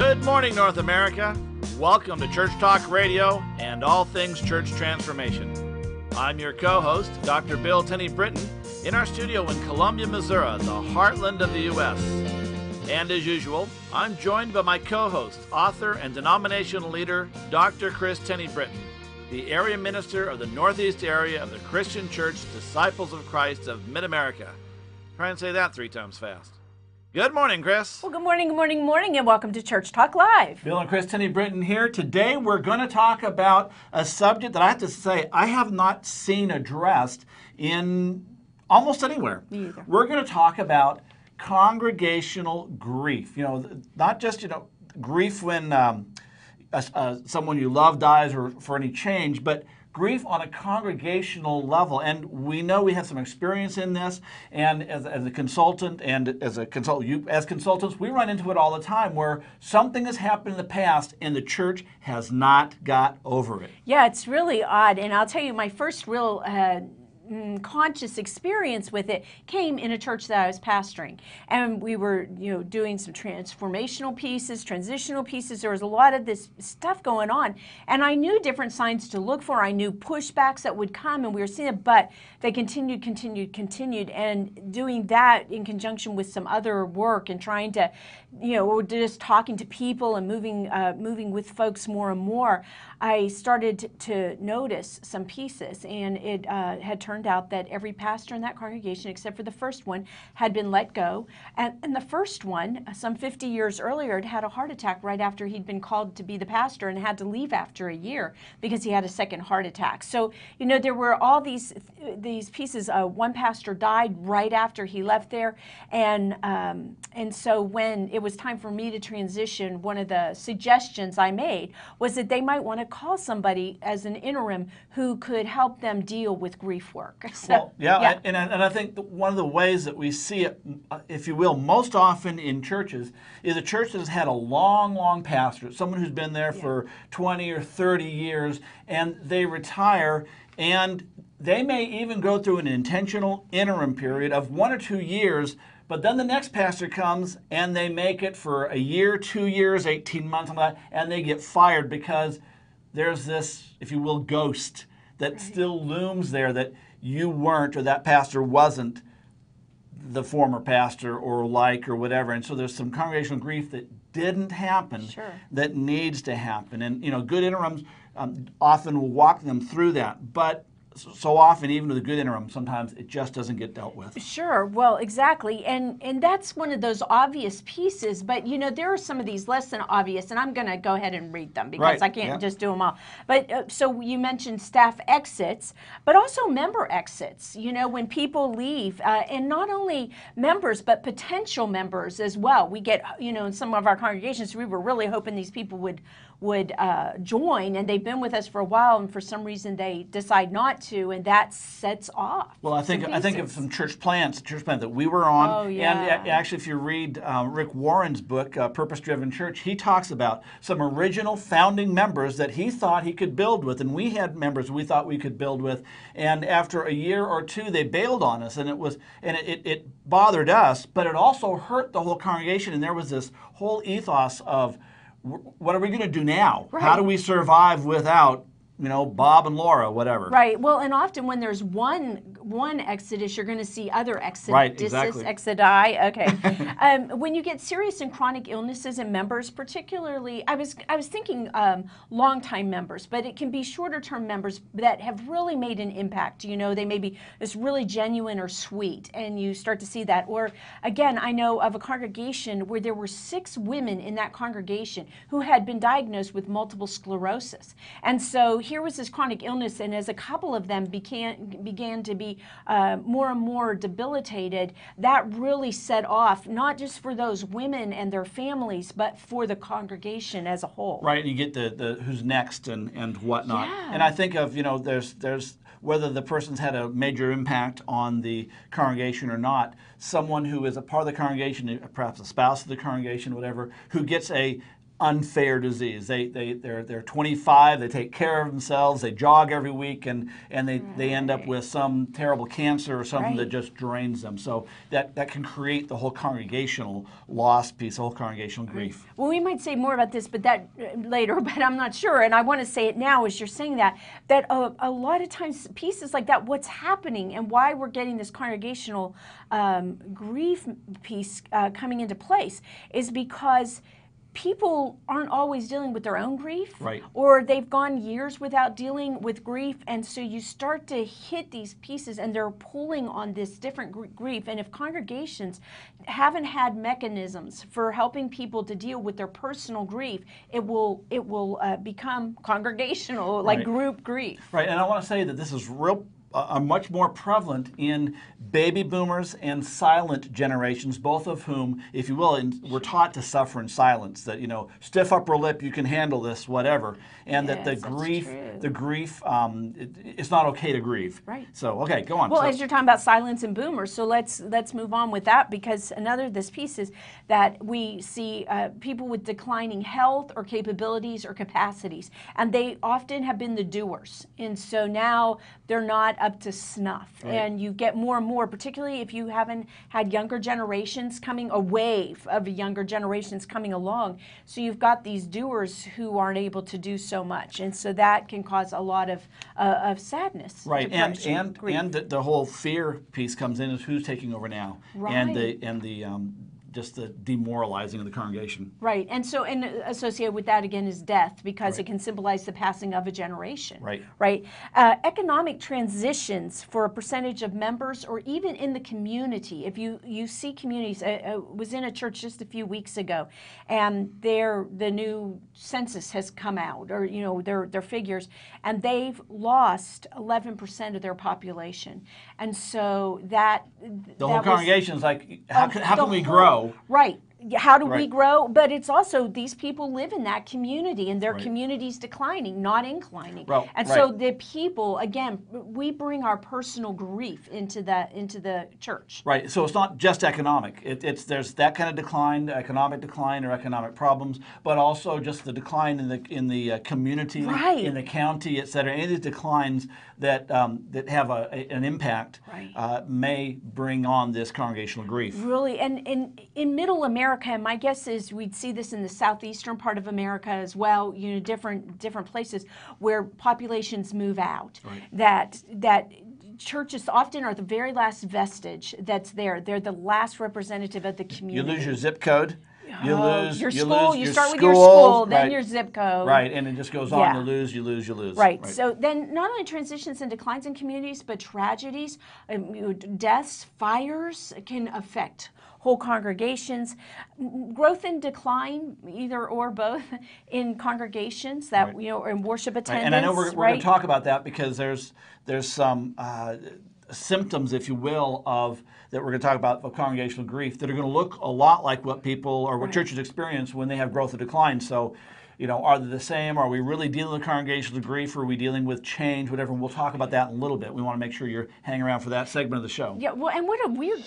Good morning, North America. Welcome to Church Talk Radio and all things church transformation. I'm your co-host, Dr. Bill Tenney Britton, in our studio in Columbia, Missouri, the heartland of the U.S. And as usual, I'm joined by my co-host, author and denominational leader, Dr. Chris Tenney Britton, the area minister of the Northeast area of the Christian Church Disciples of Christ of Mid-America. Try and say that 3 times fast. Good morning, Chris. Well, good morning, and welcome to Church Talk Live. Bill and Chris Tenney Britton here. Today we're going to talk about a subject that I have to say I have not seen addressed in almost anywhere. Me either. We're going to talk about congregational grief. You know, not just, grief when someone you love dies or for any change, but grief on a congregational level. And we know we have some experience in this, and as a consultant and as consultants, we run into it all the time where something has happened in the past and the church has not got over it. Yeah, it's really odd. And I'll tell you, my first real conscious experience with it came in a church that I was pastoring, and we were doing some transformational pieces, transitional pieces. There was a lot of this stuff going on, and I knew different signs to look for. I knew pushbacks that would come, and we were seeing it, but they continued, and doing that in conjunction with some other work and trying to, just talking to people and moving with folks more and more, I started to notice some pieces, and it had turned out that every pastor in that congregation, except for the first one, had been let go. And the first one, some 50 years earlier, had had a heart attack right after he'd been called to be the pastor and had to leave after a year because he had a second heart attack. So, there were all these pieces. One pastor died right after he left there. And so when it was time for me to transition, one of the suggestions I made was that they might want to call somebody as an interim who could help them deal with grief work. So, yeah. And I think one of the ways that we see it, if you will, most often in churches is a church that has had a long pastor, someone who's been there for 20 or 30 years, and they retire, and they may even go through an intentional interim period of 1 or 2 years, but then the next pastor comes and they make it for a year, 2 years, 18 months, and they get fired because there's this, if you will, ghost that still looms there that you weren't, or that pastor wasn't the former pastor or whatever. And so there's some congregational grief that didn't happen that needs to happen. And, good interims often will walk them through that. But so often, even with a good interim, sometimes it just doesn't get dealt with. Sure. Well, exactly. And that's one of those obvious pieces. But, there are some of these less than obvious, and I'm going to go ahead and read them because I can't just do them all. But so you mentioned staff exits, but also member exits. When people leave, and not only members, but potential members as well. We get, in some of our congregations, we were really hoping these people would join, and they've been with us for a while, and for some reason they decide not to, and that sets off. Well, I think of some church plants that we were on. Oh, yeah. And actually, if you read Rick Warren's book, Purpose Driven Church, he talks about some original founding members that he thought he could build with, and we had members we thought we could build with, and after a year or two, they bailed on us, and it bothered us, but it also hurt the whole congregation, and there was this whole ethos of, what are we going to do now? Right. How do we survive without, Bob and Laura, whatever? Right. Well, and often when there's one exodus, you're going to see other exoduses, right, exactly. Exodi. Okay. When you get serious and chronic illnesses in members, particularly, I was thinking long-time members, but it can be shorter-term members that have really made an impact. They may be this really genuine or sweet, and you start to see that. Or again, I know of a congregation where there were 6 women in that congregation who had been diagnosed with multiple sclerosis, and so here was this chronic illness, and as a couple of them began to be more and more debilitated, that really set off, not just for those women and their families, but for the congregation as a whole. Right, and you get the who's next and whatnot. Yeah. And I think of, there's whether the person's had a major impact on the congregation or not, someone who is a part of the congregation, perhaps a spouse of the congregation, whatever, who gets a unfair disease. They're 25. They take care of themselves. They jog every week, and they end up with some terrible cancer or something that just drains them. So that can create the whole congregational loss piece, the whole congregational grief. Well, we might say more about this, but that later. But I'm not sure, and I want to say it now as you're saying that a lot of times pieces like that, what's happening and why we're getting this congregational grief piece coming into place is because people aren't always dealing with their own grief, right, or they've gone years without dealing with grief, and so you start to hit these pieces and they're pulling on this different grief. And if congregations haven't had mechanisms for helping people to deal with their personal grief, it will become congregational, like group grief. Right, and I want to say that this is are much more prevalent in baby boomers and silent generations, both of whom, if you will, were taught to suffer in silence. That, stiff upper lip, you can handle this, whatever, and that the grief, it's not okay to grieve. Right. So, okay, go on. Well, as you're talking about silence and boomers, so let's move on with that, because another of this piece is that we see people with declining health or capabilities or capacities, and they often have been the doers, and so now they're not up to snuff. Right. And you get more and more, particularly if you haven't had younger generations coming, a wave of younger generations coming along. So you've got these doers who aren't able to do so much, and so that can cause a lot of sadness. Right, and the whole fear piece comes in, is who's taking over now, right, and the just the demoralizing of the congregation. Right, and so associated with that again is death, because it can symbolize the passing of a generation. Right. Right. Economic transitions for a percentage of members, or even in the community. If you see communities, I was in a church just a few weeks ago, and the new census has come out, or their figures, and they've lost 11% of their population, and so the whole congregation is like, how can we grow? Right. How do we grow? But it's also, these people live in that community, and their community's declining, not inclining. And so the people, again, we bring our personal grief into the church. Right. So it's not just economic. There's that kind of decline, economic decline or economic problems, but also just the decline in the community, in the county, et cetera. Any of these declines that have an impact may bring on this congregational grief. Really, and in Middle America, and my guess is we'd see this in the southeastern part of America as well, different places where populations move out, that churches often are the very last vestige that's there. They're the last representative of the community. You lose your zip code. You lose your school. You start with school, your school, then your zip code. Right, and it just goes on. You lose. Right. So then not only transitions and declines in communities, but tragedies, deaths, fires can affect whole congregations. Growth and decline, either or both, in congregations that in worship attendance. And I know we're going to talk about that, because there's some symptoms, if you will, that we're going to talk about of congregational grief that are going to look a lot like what people or what churches experience when they have growth or decline. So, are they the same? Are we really dealing with congregational grief, or are we dealing with change, whatever? And we'll talk about that in a little bit. We want to make sure you're hanging around for that segment of the show. Yeah, well, and what a weird